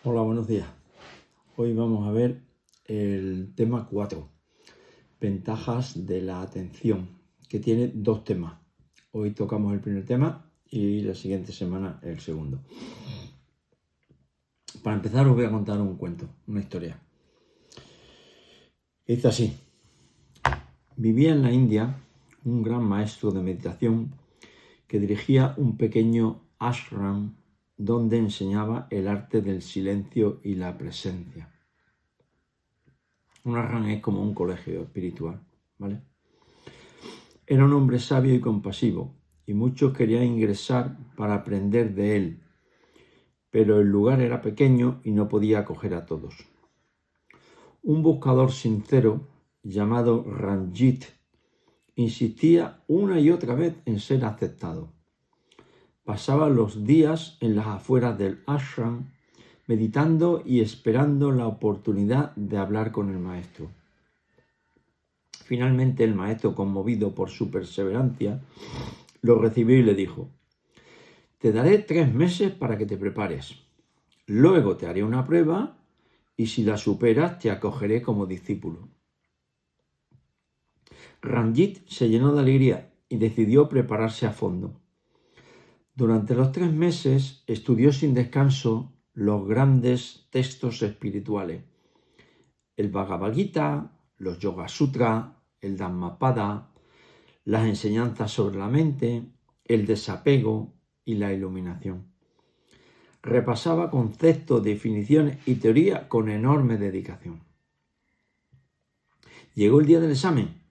Hola, buenos días. Hoy vamos a ver el tema 4, ventajas de la atención, que tiene dos temas. Hoy tocamos el primer tema y la siguiente semana el segundo. Para empezar os voy a contar un cuento, una historia. Dice así: vivía en la India un gran maestro de meditación que dirigía un pequeño ashram donde enseñaba el arte del silencio y la presencia. Un ashram es como un colegio espiritual, ¿vale? Era un hombre sabio y compasivo, y muchos querían ingresar para aprender de él, pero el lugar era pequeño y no podía acoger a todos. Un buscador sincero llamado Ranjit insistía una y otra vez en ser aceptado. Pasaba los días en las afueras del ashram, meditando y esperando la oportunidad de hablar con el maestro. Finalmente el maestro, conmovido por su perseverancia, lo recibió y le dijo: te daré 3 meses para que te prepares. Luego te haré una prueba y si la superas te acogeré como discípulo. Ranjit se llenó de alegría y decidió prepararse a fondo. Durante los 3 meses estudió sin descanso los grandes textos espirituales: el Bhagavad Gita, los Yoga Sutra, el Dhammapada, las enseñanzas sobre la mente, el desapego y la iluminación. Repasaba conceptos, definiciones y teoría con enorme dedicación. Llegó el día del examen.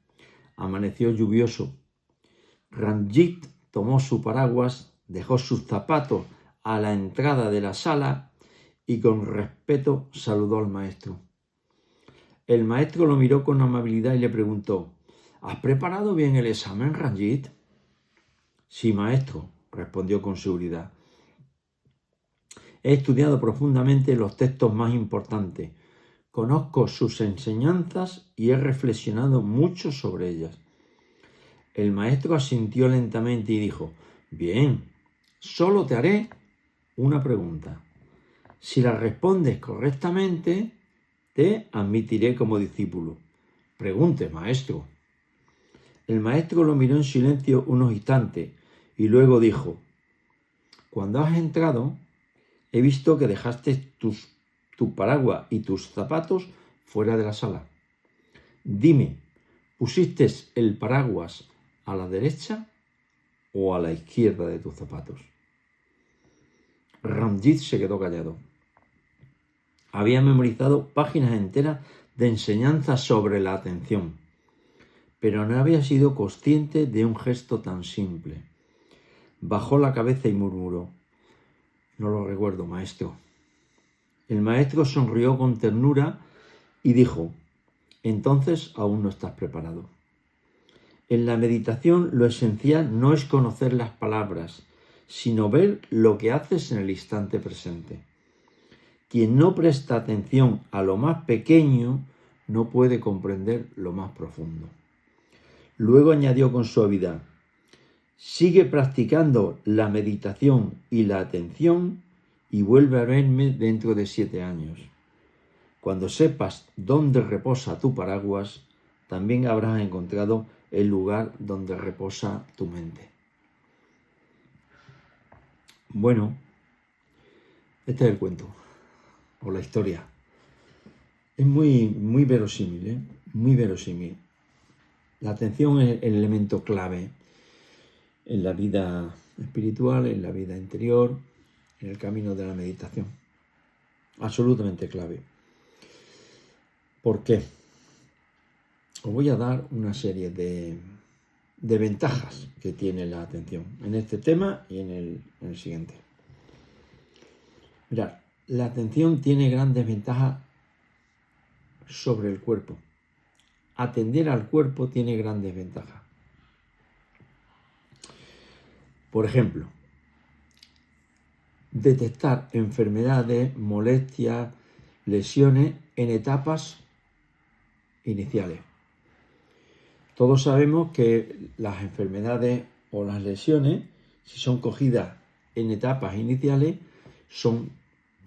Amaneció lluvioso. Ranjit tomó su paraguas, dejó sus zapatos a la entrada de la sala y con respeto saludó al maestro. El maestro lo miró con amabilidad y le preguntó: ¿has preparado bien el examen, Ranjit? Sí, maestro, respondió con seguridad. He estudiado profundamente los textos más importantes, conozco sus enseñanzas y he reflexionado mucho sobre ellas. El maestro asintió lentamente y dijo: bien, solo te haré una pregunta. Si la respondes correctamente, te admitiré como discípulo. Pregunte, maestro. El maestro lo miró en silencio unos instantes y luego dijo: cuando has entrado, he visto que dejaste tu paraguas y tus zapatos fuera de la sala. Dime, ¿pusiste el paraguas a la derecha o a la izquierda de tus zapatos? Ranjit se quedó callado. Había memorizado páginas enteras de enseñanzas sobre la atención, pero no había sido consciente de un gesto tan simple. Bajó la cabeza y murmuró: no lo recuerdo, maestro. El maestro sonrió con ternura y dijo: entonces aún no estás preparado. En la meditación lo esencial no es conocer las palabras, sino ver lo que haces en el instante presente. Quien no presta atención a lo más pequeño no puede comprender lo más profundo. Luego añadió con suavidad: sigue practicando la meditación y la atención y vuelve a verme dentro de 7 años. Cuando sepas dónde reposa tu paraguas, también habrás encontrado el lugar donde reposa tu mente. Bueno, este es el cuento, o la historia. Es muy verosímil, ¿eh? Muy verosímil. La atención es el elemento clave en la vida espiritual, en la vida interior, en el camino de la meditación. Absolutamente clave. ¿Por qué? Os voy a dar una serie de ventajas que tiene la atención en este tema y en el siguiente. Mirad, la atención tiene grandes ventajas sobre el cuerpo. Atender al cuerpo tiene grandes ventajas. Por ejemplo, detectar enfermedades, molestias, lesiones en etapas iniciales. Todos sabemos que las enfermedades o las lesiones, si son cogidas en etapas iniciales, son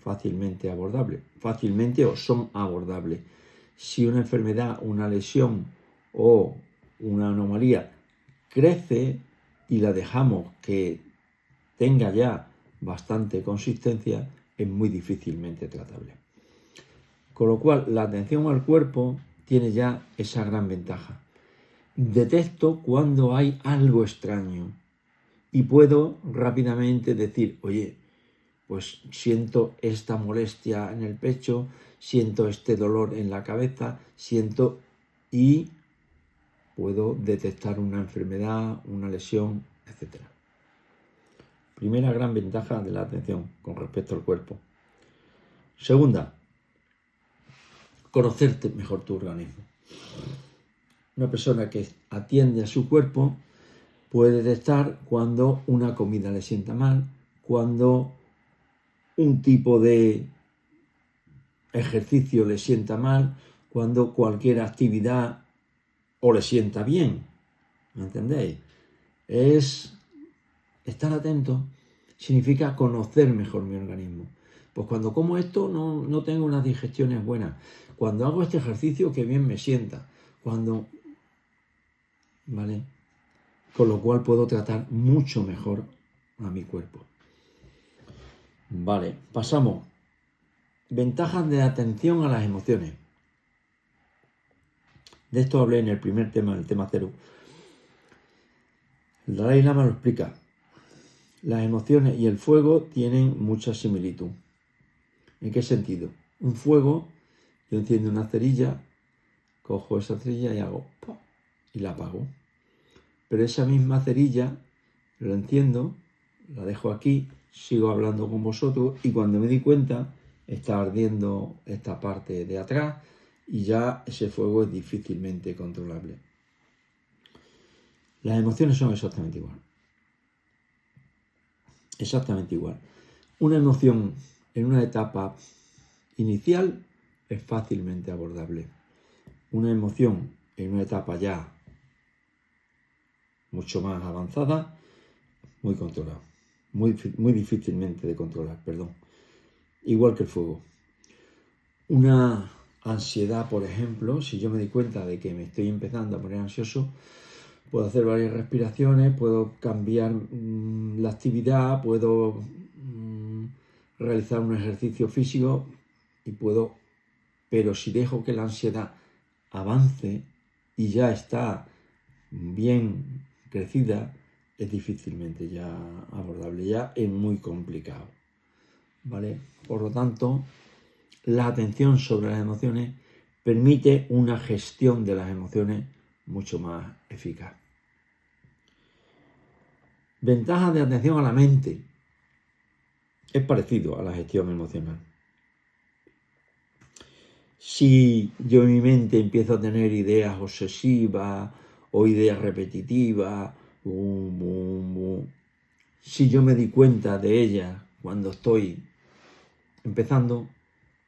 fácilmente abordables, fácilmente o son abordables. Si una enfermedad, una lesión o una anomalía crece y la dejamos que tenga ya bastante consistencia, es muy difícilmente tratable. Con lo cual, la atención al cuerpo tiene ya esa gran ventaja. Detecto cuando hay algo extraño y puedo rápidamente decir, oye, pues siento esta molestia en el pecho, siento este dolor en la cabeza, y puedo detectar una enfermedad, una lesión, etc. Primera gran ventaja de la atención con respecto al cuerpo. Segunda, conocerte mejor tu organismo. Una persona que atiende a su cuerpo puede detectar cuando una comida le sienta mal, cuando un tipo de ejercicio le sienta mal, cuando cualquier actividad o le sienta bien. ¿Me entendéis? Estar atento significa conocer mejor mi organismo. Pues cuando como esto no tengo unas digestiones buenas. Cuando hago este ejercicio, qué bien me sienta. ¿Vale? Con lo cual puedo tratar mucho mejor a mi cuerpo. Vale, pasamos. Ventajas de atención a las emociones. De esto hablé en el primer tema, en el tema 0. El Dalai Lama lo explica. Las emociones y el fuego tienen mucha similitud. ¿En qué sentido? Un fuego, yo enciendo una cerilla, cojo esa cerilla y hago ¡pum! Y la apago. Pero esa misma cerilla la enciendo, la dejo aquí, sigo hablando con vosotros y cuando me di cuenta está ardiendo esta parte de atrás y ya ese fuego es difícilmente controlable. Las emociones son exactamente igual. Exactamente igual. Una emoción en una etapa inicial es fácilmente abordable. Una emoción en una etapa ya mucho más avanzada, muy controlada. Muy difícilmente de controlar, perdón. Igual que el fuego. Una ansiedad, por ejemplo, si yo me di cuenta de que me estoy empezando a poner ansioso, puedo hacer varias respiraciones, puedo cambiar la actividad, puedo realizar un ejercicio físico pero si dejo que la ansiedad avance y ya está bien crecida, es difícilmente ya abordable, ya es muy complicado, ¿vale? Por lo tanto, la atención sobre las emociones permite una gestión de las emociones mucho más eficaz. Ventajas de atención a la mente. Es parecido a la gestión emocional. Si yo en mi mente empiezo a tener ideas obsesivas o ideas repetitivas, si yo me di cuenta de ellas cuando estoy empezando,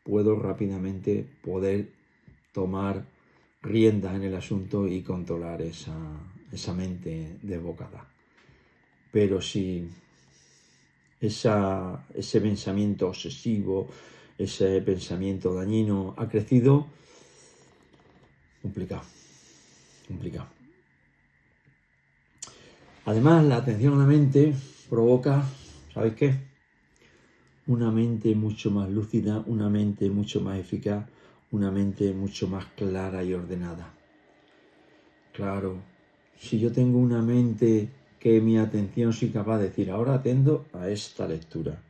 puedo rápidamente tomar riendas en el asunto y controlar esa mente desbocada. Pero si ese pensamiento obsesivo, ese pensamiento dañino ha crecido, complicado. Además, la atención a la mente provoca, ¿sabéis qué? Una mente mucho más lúcida, una mente mucho más eficaz, una mente mucho más clara y ordenada. Claro, si yo tengo una mente que mi atención soy capaz de decir, ahora atendo a esta lectura,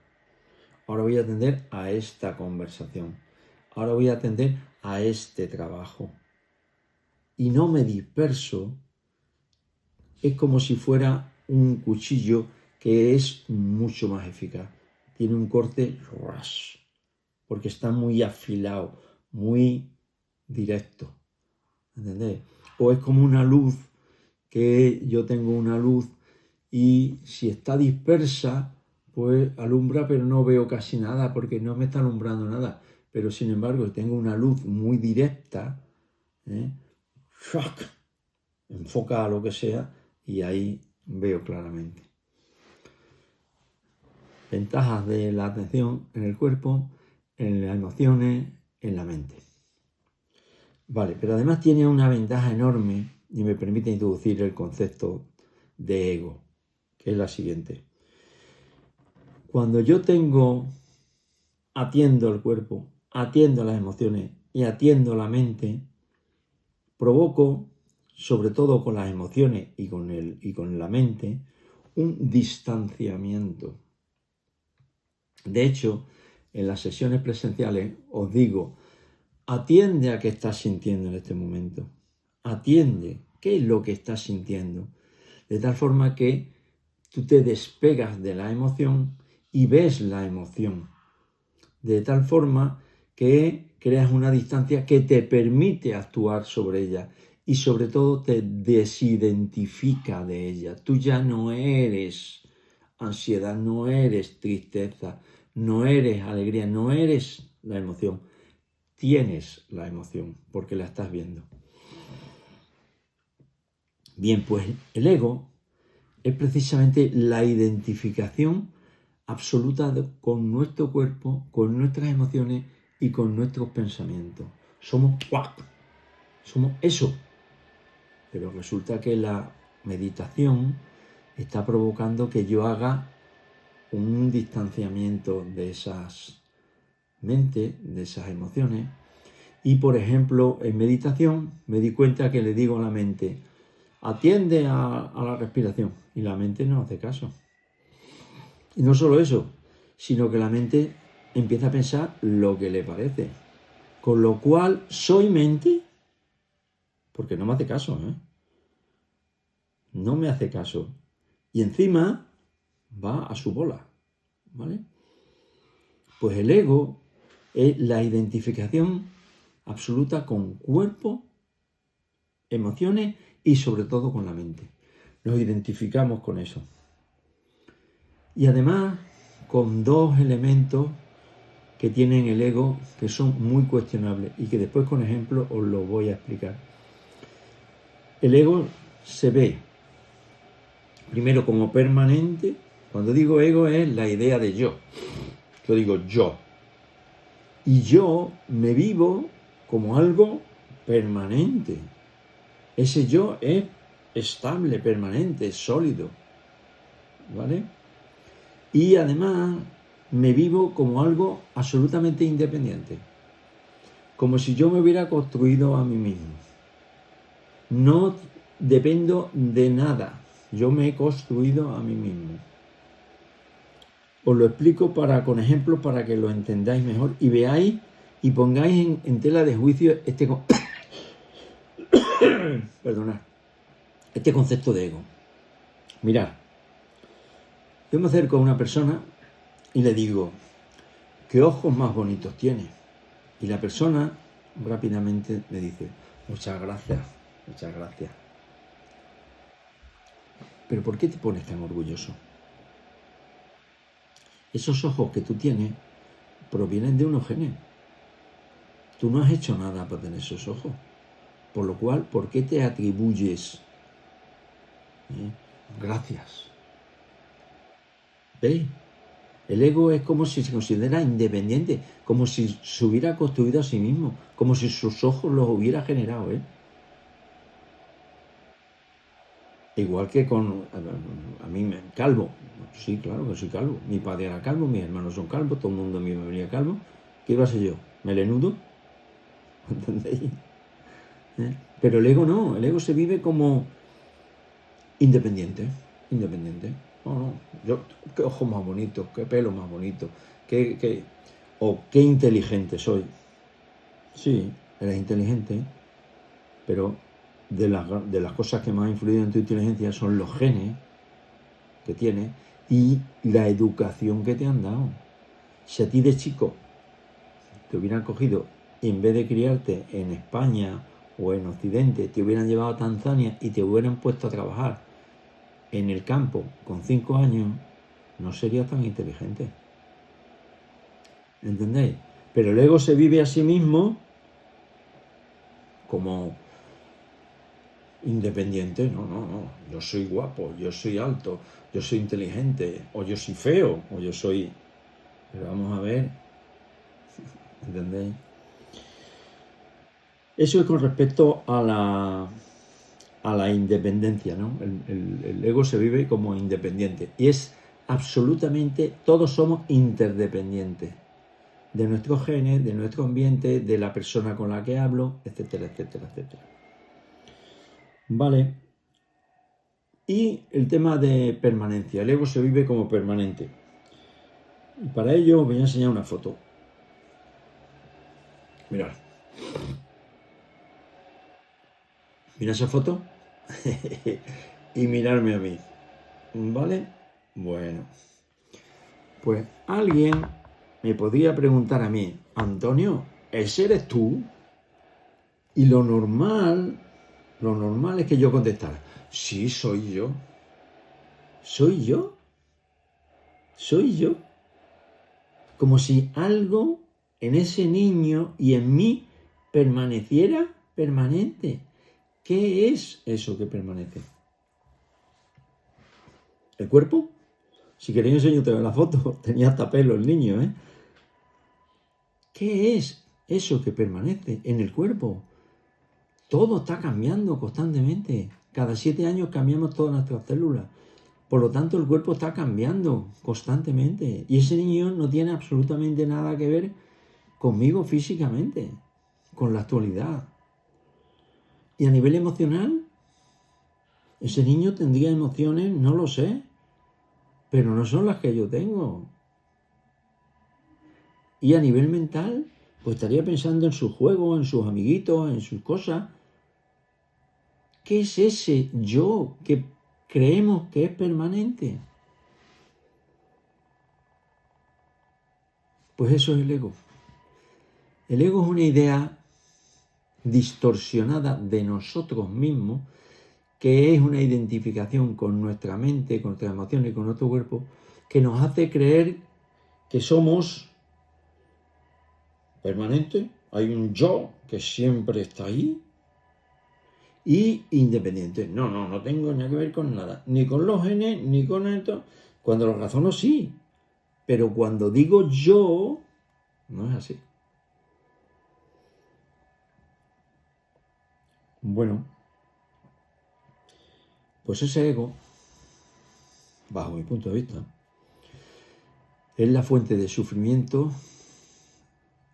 ahora voy a atender a esta conversación, ahora voy a atender a este trabajo, y no me disperso, es como si fuera un cuchillo que es mucho más eficaz. Tiene un corte ras, porque está muy afilado, muy directo. ¿Entendéis? O es como una luz, que yo tengo una luz y si está dispersa, pues alumbra, pero no veo casi nada porque no me está alumbrando nada. Pero sin embargo, tengo una luz muy directa, enfoca a lo que sea y ahí veo claramente. Ventajas de la atención en el cuerpo. en las emociones, en la mente. Vale, pero además tiene una ventaja enorme y me permite introducir el concepto de ego, que es la siguiente. Cuando yo atiendo el cuerpo, atiendo las emociones y atiendo la mente, provoco, sobre todo con las emociones y con la mente, un distanciamiento. De hecho, en las sesiones presenciales os digo, atiende a qué estás sintiendo en este momento. Atiende qué es lo que estás sintiendo. De tal forma que tú te despegas de la emoción y ves la emoción. De tal forma que creas una distancia que te permite actuar sobre ella y sobre todo te desidentifica de ella. Tú ya no eres ansiedad, no eres tristeza, no eres alegría, no eres la emoción. Tienes la emoción porque la estás viendo. Bien, pues el ego es precisamente la identificación absoluta con nuestro cuerpo, con nuestras emociones y con nuestros pensamientos. Somos eso. Pero resulta que la meditación está provocando que yo haga un distanciamiento de esas mentes, de esas emociones. Y por ejemplo, en meditación me di cuenta que le digo a la mente, atiende a la respiración. Y la mente no hace caso. Y no solo eso, sino que la mente empieza a pensar lo que le parece. Con lo cual, soy mente, porque no me hace caso, No me hace caso. Y encima va a su bola, ¿vale? Pues el ego es la identificación absoluta con cuerpo, emociones y sobre todo con la mente. Nos identificamos con eso. Y además con dos elementos que tienen el ego que son muy cuestionables y que después con ejemplo os lo voy a explicar. El ego se ve primero como permanente. Cuando digo ego es la idea de yo. Yo digo yo. Y yo me vivo como algo permanente. Ese yo es estable, permanente, sólido. ¿Vale? Y además me vivo como algo absolutamente independiente. Como si yo me hubiera construido a mí mismo. No dependo de nada. Yo me he construido a mí mismo. Os lo explico con ejemplos para que lo entendáis mejor y veáis y pongáis en tela de juicio este concepto de ego. Mirad, yo me acerco a una persona y le digo, ¿qué ojos más bonitos tiene? Y la persona rápidamente me dice, muchas gracias. ¿Pero por qué te pones tan orgulloso? Esos ojos que tú tienes provienen de unos genes. Tú no has hecho nada para tener esos ojos. Por lo cual, ¿por qué te atribuyes? Gracias. ¿Veis? El ego es como si se considera independiente, como si se hubiera construido a sí mismo, como si sus ojos los hubiera generado, Igual que a mí, calvo. Sí, claro que soy calvo. Mi padre era calvo, mis hermanos son calvos, todo el mundo en mi familia calvo. ¿Qué iba a ser yo? ¿Melenudo? ¿Entendéis? Pero el ego no, el ego se vive como independiente. No, qué ojos más bonitos, qué pelo más bonito, qué inteligente soy. Sí, eres inteligente, pero de las cosas que más han influido en tu inteligencia son los genes que tienes y la educación que te han dado. Si a ti de chico te hubieran cogido, en vez de criarte en España o en Occidente, te hubieran llevado a Tanzania y te hubieran puesto a trabajar en el campo con 5 años, no serías tan inteligente. ¿Entendéis? Pero el ego se vive a sí mismo como independiente. No. Yo soy guapo, yo soy alto, yo soy inteligente, o yo soy feo, o yo soy... Pero vamos a ver, ¿entendéis? Eso es con respecto a la independencia, ¿no? El ego se vive como independiente y es absolutamente, todos somos interdependientes de nuestros genes, de nuestro ambiente, de la persona con la que hablo, etcétera, etcétera, etcétera. Vale. Y el tema de permanencia. El ego se vive como permanente. Y para ello os voy a enseñar una foto. Mirad. Mira esa foto y mirarme a mí. ¿Vale? Bueno. Pues alguien me podría preguntar a mí, Antonio, ¿ese eres tú? Y lo normal es que yo contestara, sí, soy yo. ¿Soy yo? ¿Soy yo? Como si algo en ese niño y en mí permaneciera permanente. ¿Qué es eso que permanece? ¿El cuerpo? Si queréis enseño la foto, tenía hasta pelo el niño, ¿eh? ¿Qué es eso que permanece en el cuerpo? Todo está cambiando constantemente. Cada 7 años cambiamos todas nuestras células. Por lo tanto, el cuerpo está cambiando constantemente. Y ese niño no tiene absolutamente nada que ver conmigo físicamente, con la actualidad. Y a nivel emocional, ese niño tendría emociones, no lo sé, pero no son las que yo tengo. Y a nivel mental, pues estaría pensando en sus juegos, en sus amiguitos, en sus cosas. ¿Qué es ese yo que creemos que es permanente? Pues eso es el ego. El ego es una idea distorsionada de nosotros mismos, que es una identificación con nuestra mente, con nuestras emociones y con nuestro cuerpo, que nos hace creer que somos permanentes. Hay un yo que siempre está ahí y independiente. No tengo nada que ver con nada, ni con los genes, ni con esto. Cuando lo razono, sí, pero cuando digo yo, no es así. Bueno, pues ese ego, bajo mi punto de vista, es la fuente de sufrimiento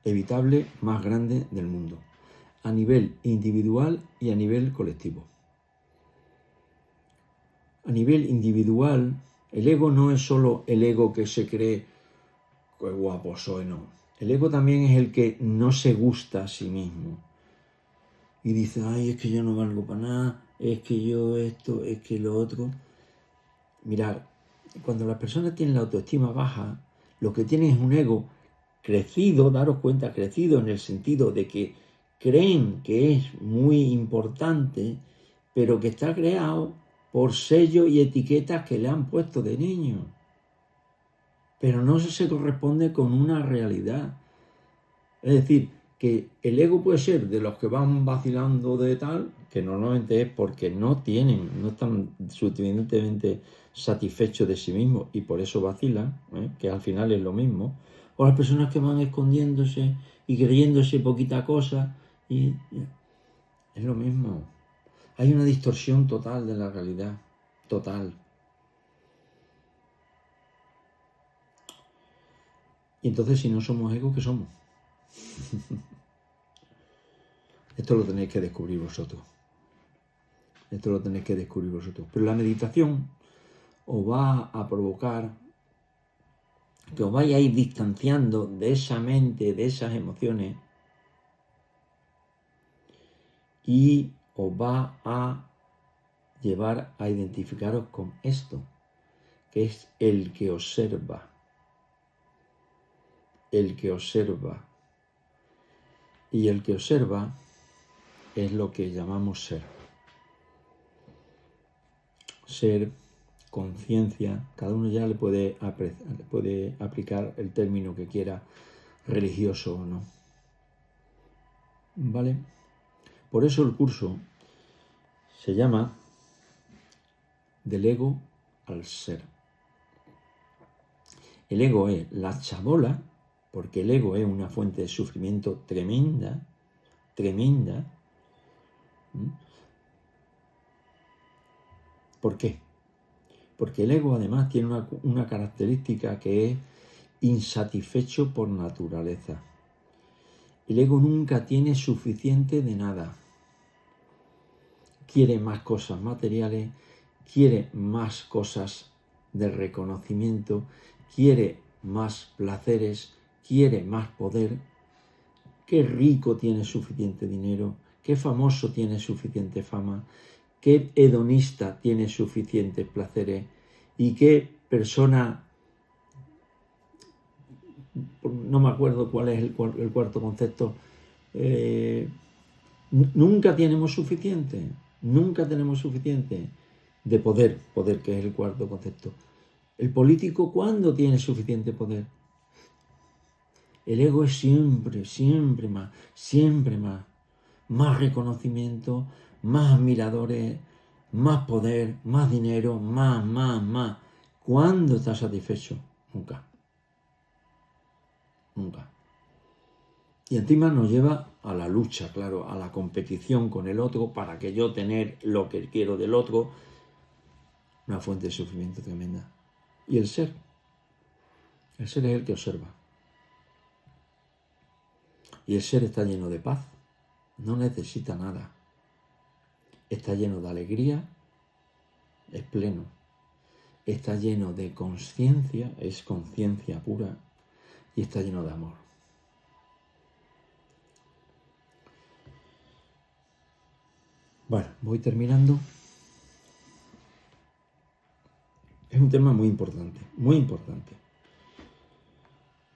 evitable más grande del mundo, a nivel individual y a nivel colectivo. A nivel individual, el ego no es solo el ego que se cree que guapo soy, no. El ego también es el que no se gusta a sí mismo. Y dice, ay, es que yo no valgo para nada, es que yo esto, es que lo otro. Mirad, cuando las personas tienen la autoestima baja, lo que tienen es un ego crecido, daros cuenta, crecido en el sentido de que creen que es muy importante, pero que está creado por sellos y etiquetas que le han puesto de niño. Pero no se corresponde con una realidad. Es decir, que el ego puede ser de los que van vacilando de tal, que normalmente es porque no están suficientemente satisfechos de sí mismos y por eso vacilan, que al final es lo mismo, o las personas que van escondiéndose y creyéndose poquita cosa, y es lo mismo. Hay una distorsión total de la realidad, total. Y entonces si no somos ego, ¿qué somos? Esto lo tenéis que descubrir vosotros. Esto lo tenéis que descubrir vosotros. Pero la meditación os va a provocar que os vayáis distanciando de esa mente, de esas emociones, y os va a llevar a identificaros con esto, que es el que observa. El que observa. Y el que observa es lo que llamamos ser. Ser, conciencia, cada uno ya le puede aplicar el término que quiera, religioso o no. ¿Vale? Por eso el curso se llama Del ego al ser. El ego es la chabola porque el ego es una fuente de sufrimiento tremenda, tremenda. ¿Por qué? Porque el ego además tiene una característica que es insatisfecho por naturaleza. El ego nunca tiene suficiente de nada. Quiere más cosas materiales, quiere más cosas de reconocimiento, quiere más placeres, quiere más poder. Qué rico tiene suficiente dinero, qué famoso tiene suficiente fama, qué hedonista tiene suficientes placeres y qué persona, no me acuerdo cuál es el cuarto concepto, nunca tenemos suficiente de poder que es el cuarto concepto. El político, ¿cuándo tiene suficiente poder? El ego es siempre más reconocimiento, más admiradores, más poder, más dinero, más. ¿Cuándo estás satisfecho? Nunca. Y encima nos lleva a la lucha, claro, a la competición con el otro para que yo tener lo que quiero del otro. Una fuente de sufrimiento tremenda. Y el ser es el que observa. Y el ser está lleno de paz, no necesita nada. Está lleno de alegría, es pleno. Está lleno de conciencia, es conciencia pura, y está lleno de amor. Bueno, voy terminando. Es un tema muy importante, muy importante.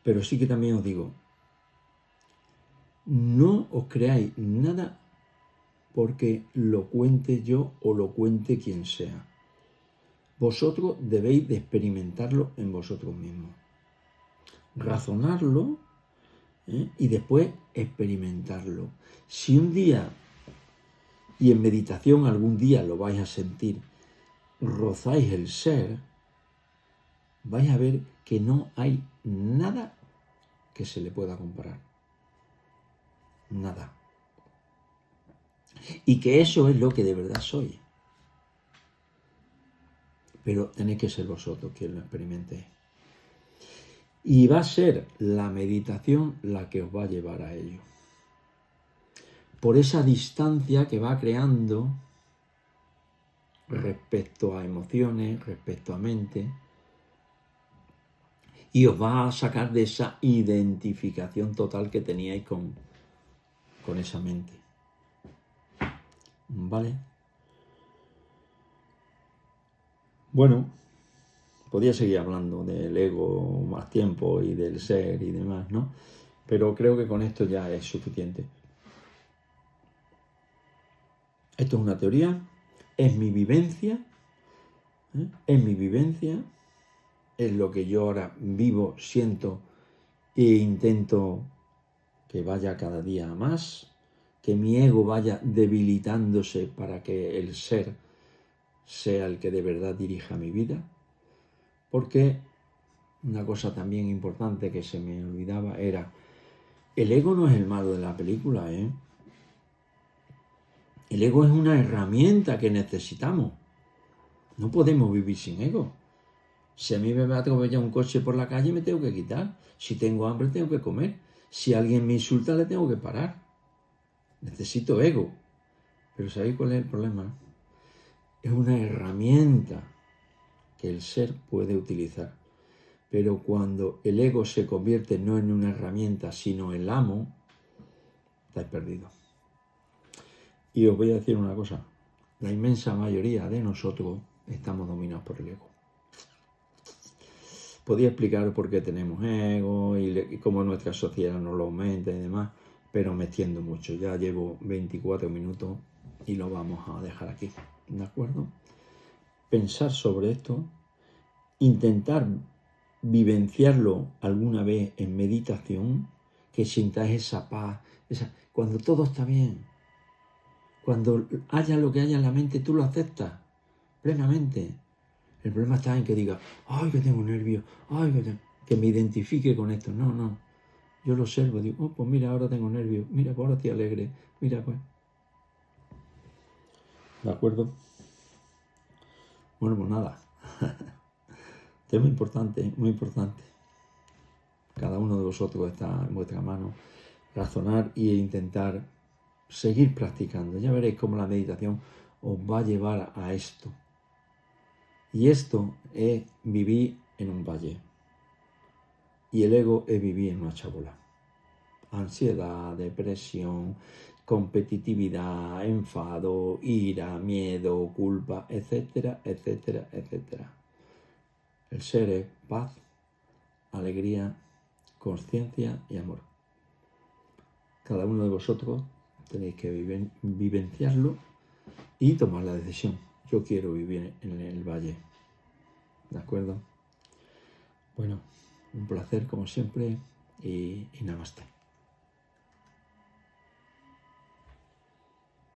Pero sí que también os digo, no os creáis nada porque lo cuente yo o lo cuente quien sea. Vosotros debéis de experimentarlo en vosotros mismos. Razonarlo y después experimentarlo. Si un día, y en meditación algún día lo vais a sentir, rozáis el ser, vais a ver que no hay nada que se le pueda comparar. Nada. Y que eso es lo que de verdad soy. Pero tenéis que ser vosotros quien lo experimentéis. Y va a ser la meditación la que os va a llevar a ello. Por esa distancia que va creando respecto a emociones, respecto a mente, y os va a sacar de esa identificación total que teníais con esa mente. ¿Vale? Bueno, podría seguir hablando del ego más tiempo y del ser y demás, ¿no? Pero creo que con esto ya es suficiente. Esto es una teoría, es mi vivencia, es lo que yo ahora vivo, siento e intento que vaya cada día más, que mi ego vaya debilitándose para que el ser sea el que de verdad dirija mi vida. Porque una cosa también importante que se me olvidaba era, el ego no es el malo de la película, ¿eh? El ego es una herramienta que necesitamos. No podemos vivir sin ego. Si a mí me va a atropellar un coche por la calle, me tengo que quitar. Si tengo hambre, tengo que comer. Si alguien me insulta, le tengo que parar. Necesito ego. Pero ¿sabéis cuál es el problema? Es una herramienta que el ser puede utilizar. Pero cuando el ego se convierte no en una herramienta, sino en el amo, estáis perdidos. Y os voy a decir una cosa. La inmensa mayoría de nosotros estamos dominados por el ego. Podría explicar por qué tenemos ego y cómo nuestra sociedad nos lo aumenta y demás, pero me extiendo mucho. Ya llevo 24 minutos y lo vamos a dejar aquí. ¿De acuerdo? Pensar sobre esto, intentar vivenciarlo alguna vez en meditación, que sintáis esa paz, cuando todo está bien, cuando haya lo que haya en la mente, tú lo aceptas plenamente. El problema está en que diga, ay, que tengo nervios, ay, que me identifique con esto. No. Yo lo observo, digo, oh, pues mira, ahora tengo nervios, mira, pues ahora estoy alegre, mira, pues. ¿De acuerdo? Bueno, pues nada. Tema importante, muy importante. Cada uno de vosotros está en vuestra mano razonar e intentar seguir practicando. Ya veréis cómo la meditación os va a llevar a esto. Y esto es vivir en un valle. Y el ego es vivir en una chabola. Ansiedad, depresión, competitividad, enfado, ira, miedo, culpa, etcétera, etcétera, etcétera. El ser es paz, alegría, conciencia y amor. Cada uno de vosotros tenéis que vivenciarlo y tomar la decisión. Yo quiero vivir en el valle. ¿De acuerdo? Bueno, un placer como siempre y namaste.